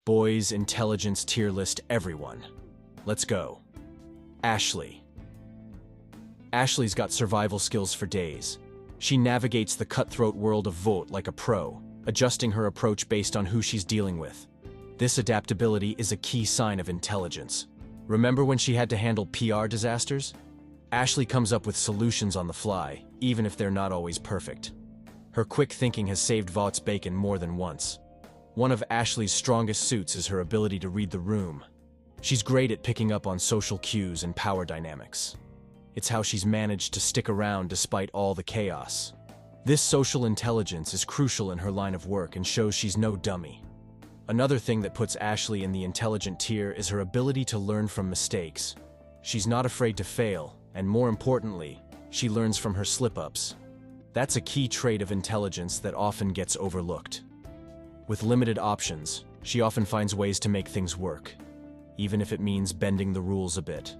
Boys, intelligence tier list everyone. Let's go. Ashley. Ashley's got survival skills for days. She navigates the cutthroat world of Vought like a pro, adjusting her approach based on who she's dealing with. This adaptability is a key sign of intelligence. Remember when she had to handle PR disasters? Ashley comes up with solutions on the fly, even if they're not always perfect. Her quick thinking has saved Vaught's bacon more than once. One of Ashley's strongest suits is her ability to read the room. She's great at picking up on social cues and power dynamics. It's how she's managed to stick around despite all the chaos. This social intelligence is crucial in her line of work and shows she's no dummy. Another thing that puts Ashley in the intelligent tier is her ability to learn from mistakes. She's not afraid to fail, and more importantly, she learns from her slip-ups. That's a key trait of intelligence that often gets overlooked. With limited options, she often finds ways to make things work, even if it means bending the rules a bit.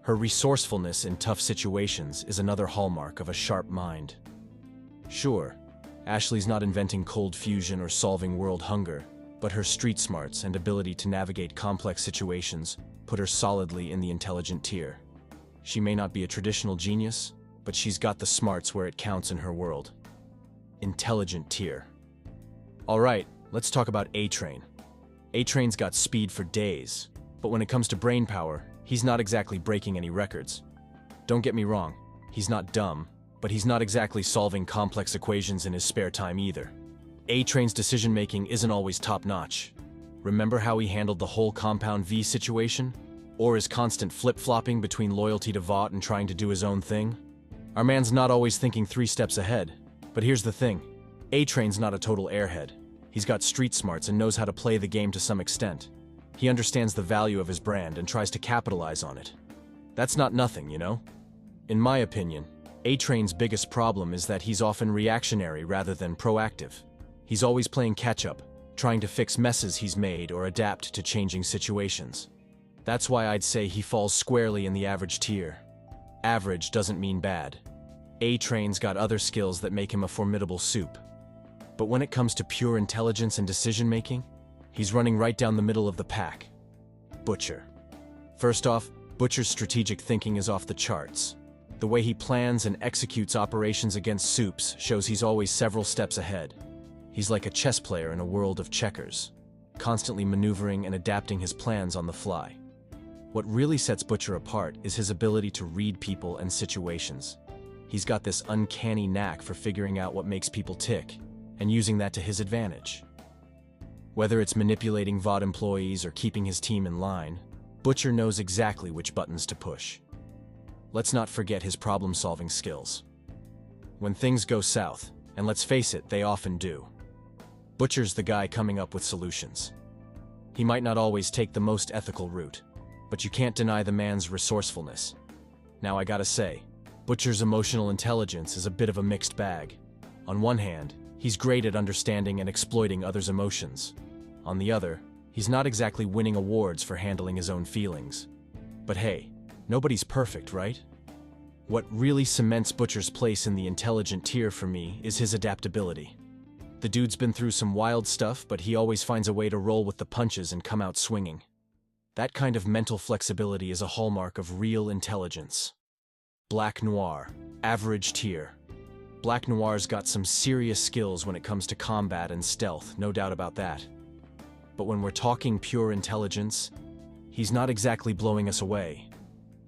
Her resourcefulness in tough situations is another hallmark of a sharp mind. Sure, Ashley's not inventing cold fusion or solving world hunger, but her street smarts and ability to navigate complex situations put her solidly in the intelligent tier. She may not be a traditional genius, but she's got the smarts where it counts in her world. Intelligent tier. Alright, let's talk about A-Train. A-Train's got speed for days, but when it comes to brain power, he's not exactly breaking any records. Don't get me wrong, he's not dumb, but he's not exactly solving complex equations in his spare time either. A-Train's decision-making isn't always top-notch. Remember how he handled the whole Compound V situation? Or his constant flip-flopping between loyalty to Vought and trying to do his own thing? Our man's not always thinking 3 steps ahead. But here's the thing. A-Train's not a total airhead. He's got street smarts and knows how to play the game to some extent. He understands the value of his brand and tries to capitalize on it. That's not nothing, you know? In my opinion, A-Train's biggest problem is that he's often reactionary rather than proactive. He's always playing catch-up, trying to fix messes he's made or adapt to changing situations. That's why I'd say he falls squarely in the average tier. Average doesn't mean bad. A-Train's got other skills that make him a formidable soup. But when it comes to pure intelligence and decision-making, he's running right down the middle of the pack. Butcher. First off, Butcher's strategic thinking is off the charts. The way he plans and executes operations against soups shows he's always several steps ahead. He's like a chess player in a world of checkers, constantly maneuvering and adapting his plans on the fly. What really sets Butcher apart is his ability to read people and situations. He's got this uncanny knack for figuring out what makes people tick, and using that to his advantage. Whether it's manipulating Vought employees or keeping his team in line, Butcher knows exactly which buttons to push. Let's not forget his problem-solving skills. When things go south, and let's face it, they often do, Butcher's the guy coming up with solutions. He might not always take the most ethical route, but you can't deny the man's resourcefulness. Now I gotta say, Butcher's emotional intelligence is a bit of a mixed bag. On one hand, he's great at understanding and exploiting others' emotions. On the other, he's not exactly winning awards for handling his own feelings. But hey, nobody's perfect, right? What really cements Butcher's place in the intelligent tier for me is his adaptability. The dude's been through some wild stuff, but he always finds a way to roll with the punches and come out swinging. That kind of mental flexibility is a hallmark of real intelligence. Black Noir, average tier. Black Noir's got some serious skills when it comes to combat and stealth, no doubt about that. But when we're talking pure intelligence, he's not exactly blowing us away.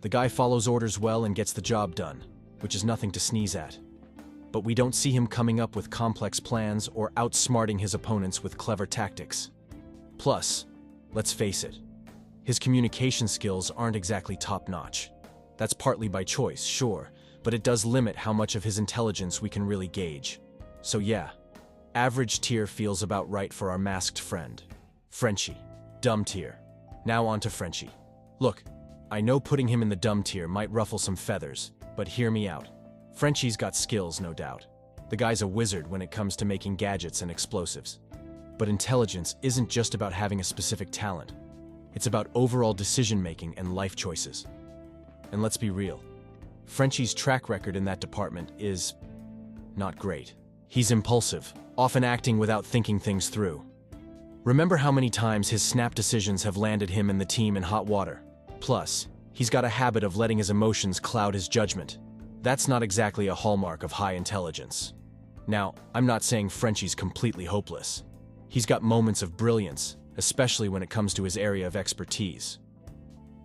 The guy follows orders well and gets the job done, which is nothing to sneeze at. But we don't see him coming up with complex plans or outsmarting his opponents with clever tactics. Plus, let's face it, his communication skills aren't exactly top-notch. That's partly by choice, sure, but it does limit how much of his intelligence we can really gauge. So yeah, average tier feels about right for our masked friend. Frenchie, dumb tier. Now on to Frenchie. Look, I know putting him in the dumb tier might ruffle some feathers, but hear me out. Frenchie's got skills, no doubt. The guy's a wizard when it comes to making gadgets and explosives. But intelligence isn't just about having a specific talent. It's about overall decision-making and life choices. And let's be real, Frenchie's track record in that department is not great. He's impulsive, often acting without thinking things through. Remember how many times his snap decisions have landed him and the team in hot water? Plus, he's got a habit of letting his emotions cloud his judgment. That's not exactly a hallmark of high intelligence. Now, I'm not saying Frenchie's completely hopeless. He's got moments of brilliance, especially when it comes to his area of expertise.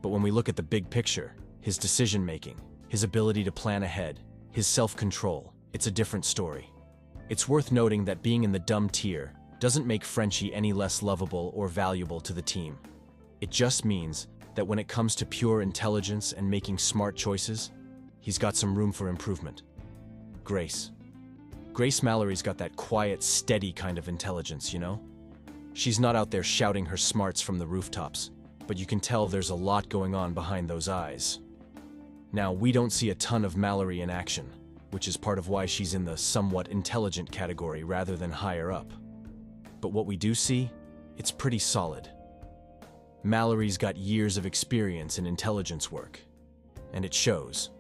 But when we look at the big picture, his decision-making, his ability to plan ahead, his self-control, it's a different story. It's worth noting that being in the dumb tier doesn't make Frenchie any less lovable or valuable to the team. It just means that when it comes to pure intelligence and making smart choices, he's got some room for improvement. Grace. Grace Mallory's got that quiet, steady kind of intelligence, you know? She's not out there shouting her smarts from the rooftops, but you can tell there's a lot going on behind those eyes. Now, we don't see a ton of Mallory in action, which is part of why she's in the somewhat intelligent category rather than higher up. But what we do see, it's pretty solid. Mallory's got years of experience in intelligence work, and it shows.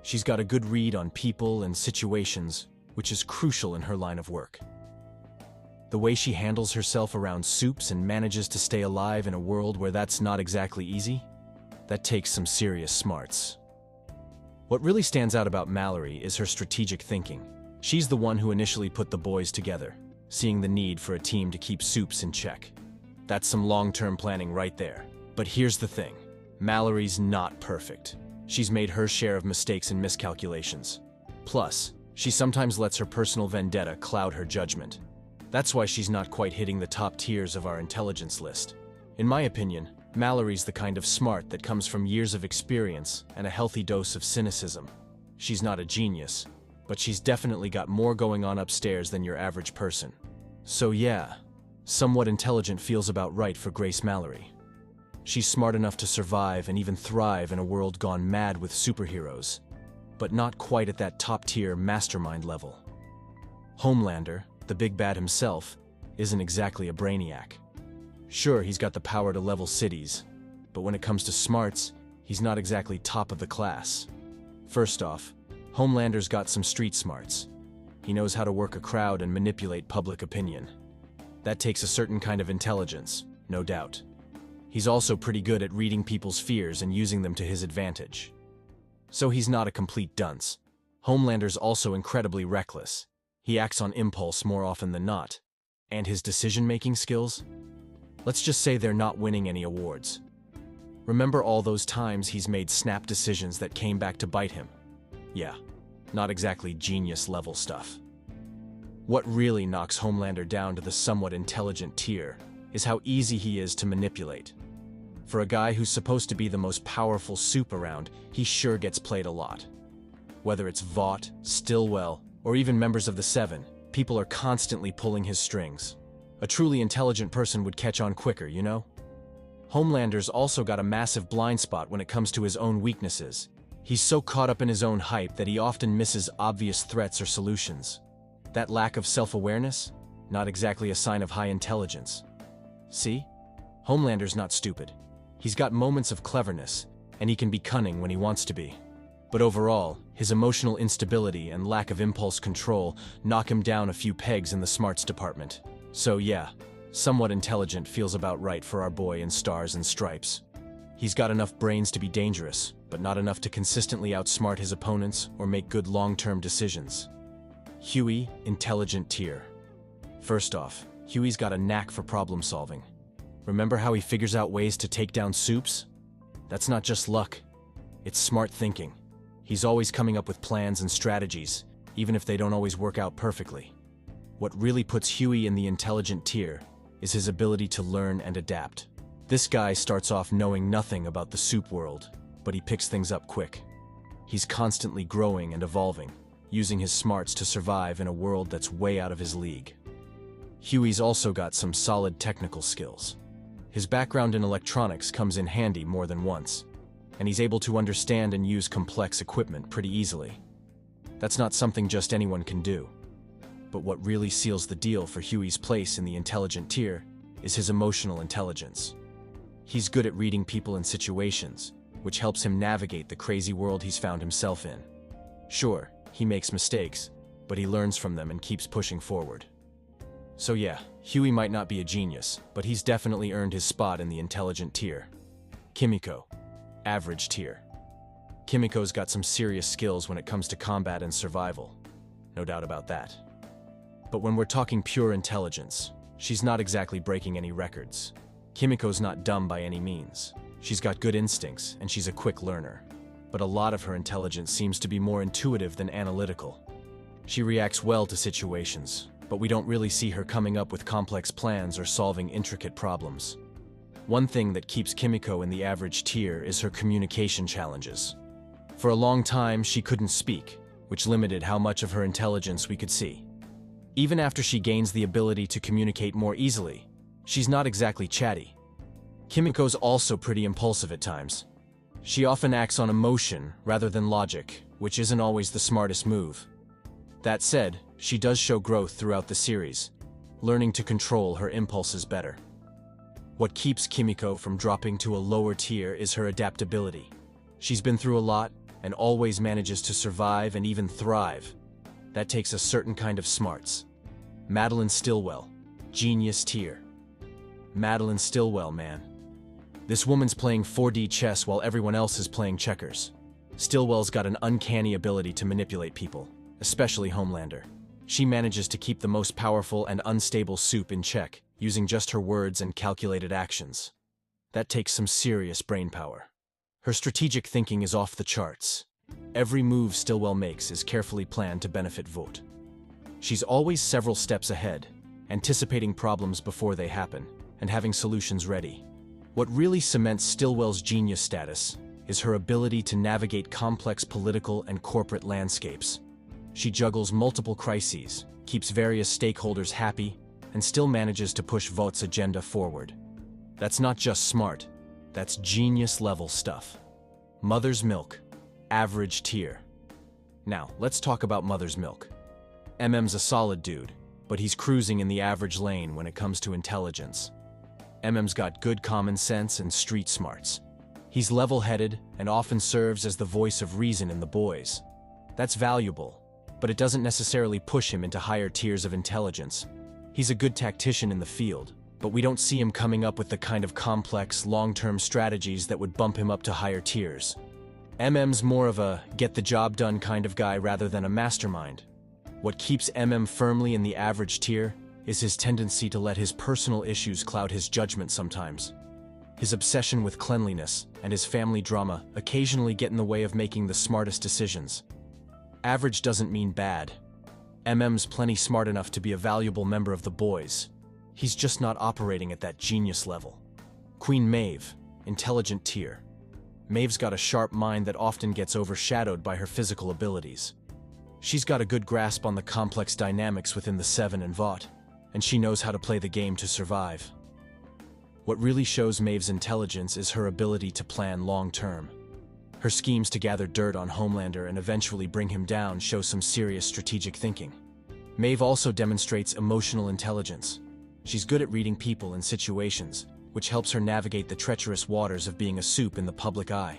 She's got a good read on people and situations, which is crucial in her line of work. The way she handles herself around soups and manages to stay alive in a world where that's not exactly easy, that takes some serious smarts. What really stands out about Mallory is her strategic thinking. She's the one who initially put the boys together, seeing the need for a team to keep soups in check. That's some long-term planning right there. But here's the thing. Mallory's not perfect. She's made her share of mistakes and miscalculations. Plus, she sometimes lets her personal vendetta cloud her judgment. That's why she's not quite hitting the top tiers of our intelligence list. In my opinion, Mallory's the kind of smart that comes from years of experience and a healthy dose of cynicism. She's not a genius, but she's definitely got more going on upstairs than your average person. So yeah, somewhat intelligent feels about right for Grace Mallory. She's smart enough to survive and even thrive in a world gone mad with superheroes, but not quite at that top-tier mastermind level. Homelander, the big bad himself, isn't exactly a brainiac. Sure, he's got the power to level cities, but when it comes to smarts, he's not exactly top of the class. First off, Homelander's got some street smarts. He knows how to work a crowd and manipulate public opinion. That takes a certain kind of intelligence, no doubt. He's also pretty good at reading people's fears and using them to his advantage. So he's not a complete dunce. Homelander's also incredibly reckless. He acts on impulse more often than not. And his decision-making skills? Let's just say they're not winning any awards. Remember all those times he's made snap decisions that came back to bite him? Yeah, not exactly genius-level stuff. What really knocks Homelander down to the somewhat intelligent tier is how easy he is to manipulate. For a guy who's supposed to be the most powerful soup around, he sure gets played a lot. Whether it's Vought, Stillwell, or even members of the Seven, people are constantly pulling his strings. A truly intelligent person would catch on quicker, you know? Homelander's also got a massive blind spot when it comes to his own weaknesses. He's so caught up in his own hype that he often misses obvious threats or solutions. That lack of self-awareness? Not exactly a sign of high intelligence. See? Homelander's not stupid. He's got moments of cleverness, and he can be cunning when he wants to be. But overall, his emotional instability and lack of impulse control knock him down a few pegs in the smarts department. So yeah, somewhat intelligent feels about right for our boy in Stars and Stripes. He's got enough brains to be dangerous, but not enough to consistently outsmart his opponents or make good long-term decisions. Huey, intelligent tier. First off, Huey's got a knack for problem-solving. Remember how he figures out ways to take down soups? That's not just luck. It's smart thinking. He's always coming up with plans and strategies, even if they don't always work out perfectly. What really puts Huey in the intelligent tier is his ability to learn and adapt. This guy starts off knowing nothing about the soup world, but he picks things up quick. He's constantly growing and evolving, using his smarts to survive in a world that's way out of his league. Huey's also got some solid technical skills. His background in electronics comes in handy more than once, and he's able to understand and use complex equipment pretty easily. That's not something just anyone can do. But what really seals the deal for Huey's place in the intelligent tier is his emotional intelligence. He's good at reading people and situations, which helps him navigate the crazy world he's found himself in. Sure, he makes mistakes, but he learns from them and keeps pushing forward. So yeah, Huey might not be a genius, but he's definitely earned his spot in the intelligent tier. Kimiko, average tier. Kimiko's got some serious skills when it comes to combat and survival. No doubt about that. But when we're talking pure intelligence, she's not exactly breaking any records. Kimiko's not dumb by any means. She's got good instincts, and she's a quick learner. But a lot of her intelligence seems to be more intuitive than analytical. She reacts well to situations, but we don't really see her coming up with complex plans or solving intricate problems. One thing that keeps Kimiko in the average tier is her communication challenges. For a long time, she couldn't speak, which limited how much of her intelligence we could see. Even after she gains the ability to communicate more easily, she's not exactly chatty. Kimiko's also pretty impulsive at times. She often acts on emotion rather than logic, which isn't always the smartest move. That said, she does show growth throughout the series, learning to control her impulses better. What keeps Kimiko from dropping to a lower tier is her adaptability. She's been through a lot and always manages to survive and even thrive. That takes a certain kind of smarts. Madeline Stillwell, genius tier. Madeline Stillwell, man. This woman's playing 4D chess while everyone else is playing checkers. Stillwell's got an uncanny ability to manipulate people, especially Homelander. She manages to keep the most powerful and unstable soup in check, using just her words and calculated actions. That takes some serious brain power. Her strategic thinking is off the charts. Every move Stillwell makes is carefully planned to benefit Vought. She's always several steps ahead, anticipating problems before they happen, and having solutions ready. What really cements Stillwell's genius status is her ability to navigate complex political and corporate landscapes. She juggles multiple crises, keeps various stakeholders happy, and still manages to push Vaught's agenda forward. That's not just smart, that's genius-level stuff. Mother's Milk, average tier. Now, let's talk about Mother's Milk. MM's a solid dude, but he's cruising in the average lane when it comes to intelligence. MM's got good common sense and street smarts. He's level-headed and often serves as the voice of reason in the boys. That's valuable, but it doesn't necessarily push him into higher tiers of intelligence. He's a good tactician in the field, but we don't see him coming up with the kind of complex, long-term strategies that would bump him up to higher tiers. MM's more of a get-the-job-done kind of guy rather than a mastermind. What keeps MM firmly in the average tier is his tendency to let his personal issues cloud his judgment sometimes. His obsession with cleanliness and his family drama occasionally get in the way of making the smartest decisions. Average doesn't mean bad. MM's plenty smart enough to be a valuable member of the boys. He's just not operating at that genius level. Queen Mave, intelligent tier. Mave's got a sharp mind that often gets overshadowed by her physical abilities. She's got a good grasp on the complex dynamics within the Seven and Vought, and she knows how to play the game to survive. What really shows Mave's intelligence is her ability to plan long-term. Her schemes to gather dirt on Homelander and eventually bring him down show some serious strategic thinking. Mave also demonstrates emotional intelligence. She's good at reading people and situations, which helps her navigate the treacherous waters of being a soup in the public eye.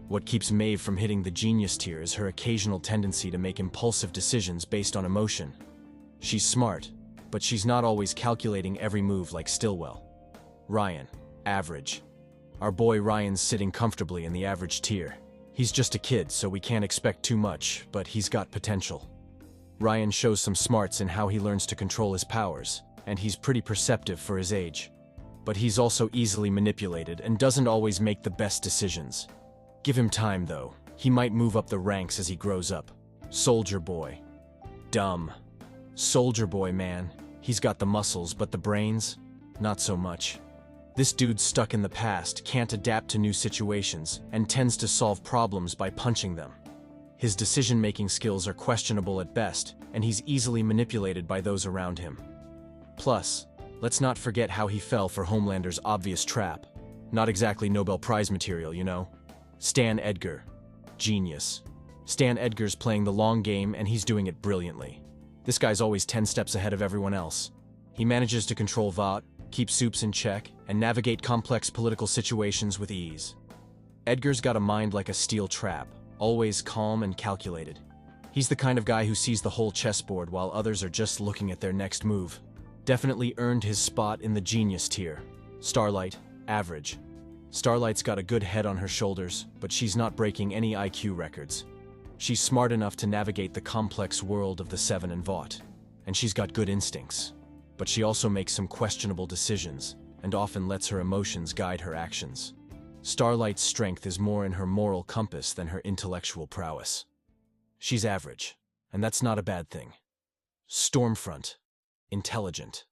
What keeps Mave from hitting the genius tier is her occasional tendency to make impulsive decisions based on emotion. She's smart, but she's not always calculating every move like Stillwell. Ryan, average. Our boy Ryan's sitting comfortably in the average tier. He's just a kid, so we can't expect too much, but he's got potential. Ryan shows some smarts in how he learns to control his powers, and he's pretty perceptive for his age. But he's also easily manipulated and doesn't always make the best decisions. Give him time, though. He might move up the ranks as he grows up. Soldier Boy. Dumb. Soldier Boy, man. He's got the muscles, but the brains? Not so much. This dude's stuck in the past, can't adapt to new situations, and tends to solve problems by punching them. His decision-making skills are questionable at best, and he's easily manipulated by those around him. Plus, let's not forget how he fell for Homelander's obvious trap. Not exactly Nobel Prize material, you know? Stan Edgar. Genius. Stan Edgar's playing the long game, and he's doing it brilliantly. This guy's always 10 steps ahead of everyone else. He manages to control Vought, keep soups in check, and navigate complex political situations with ease. Edgar's got a mind like a steel trap, always calm and calculated. He's the kind of guy who sees the whole chessboard while others are just looking at their next move. Definitely earned his spot in the genius tier. Starlight, average. Starlight's got a good head on her shoulders, but she's not breaking any IQ records. She's smart enough to navigate the complex world of the Seven and Vought, and she's got good instincts. But she also makes some questionable decisions, and often lets her emotions guide her actions. Starlight's strength is more in her moral compass than her intellectual prowess. She's average, and that's not a bad thing. Stormfront, intelligent.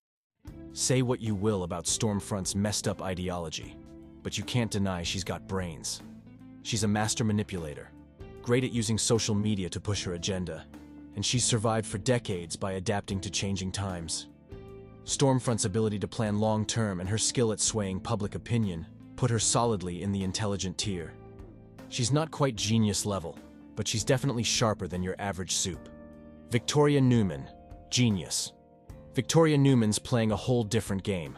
Say what you will about Stormfront's messed up ideology, but you can't deny she's got brains. She's a master manipulator, great at using social media to push her agenda, and she's survived for decades by adapting to changing times. Stormfront's ability to plan long-term and her skill at swaying public opinion put her solidly in the intelligent tier. She's not quite genius level, but she's definitely sharper than your average soup. Victoria Newman, genius. Victoria Newman's playing a whole different game.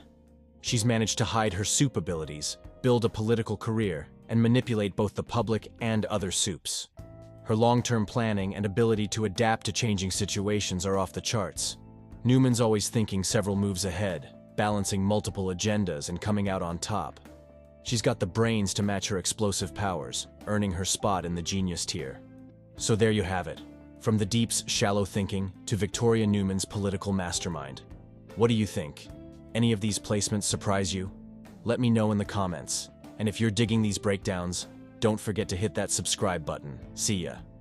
She's managed to hide her soup abilities, build a political career, and manipulate both the public and other soups. Her long-term planning and ability to adapt to changing situations are off the charts. Newman's always thinking several moves ahead, balancing multiple agendas and coming out on top. She's got the brains to match her explosive powers, earning her spot in the genius tier. So there you have it. From the Deep's shallow thinking to Victoria Newman's political mastermind. What do you think? Any of these placements surprise you? Let me know in the comments. And if you're digging these breakdowns, don't forget to hit that subscribe button. See ya.